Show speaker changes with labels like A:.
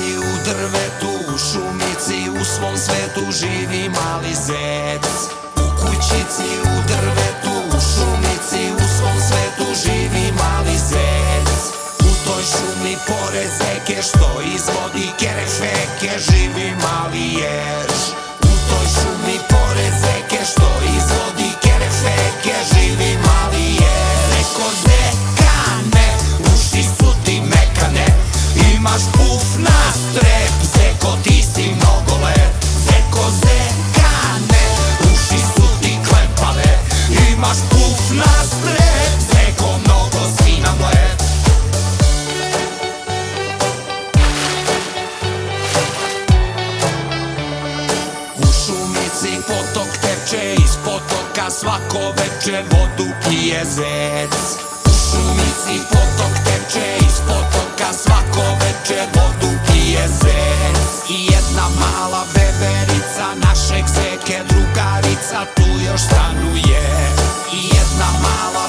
A: kućici u drvetu, u šumici u svom svetu živi mali zec. U kućici u drvetu, u šumici u svom svetu živi mali zec. U toj šumi pored zeke što izvodi kerefeke živi mali jež. U toj šumi pored zeke što izvodi kerefeke živi mali jež. Zeko zekane, uši su ti mekane, imaš puf na strep, zeko ti si mnogo lep. Zeko zekane, uši su ti klepave, imaš puf na strep, zeko mnogo si nam lep. U šumici potok teče, iz potoka svako veče vodu pije zec. U šumici potok teče, iz potoka svako veče vodu pije zec. I jedna mala veverica našeg zeke drugarica tu još stanuje. I jedna mala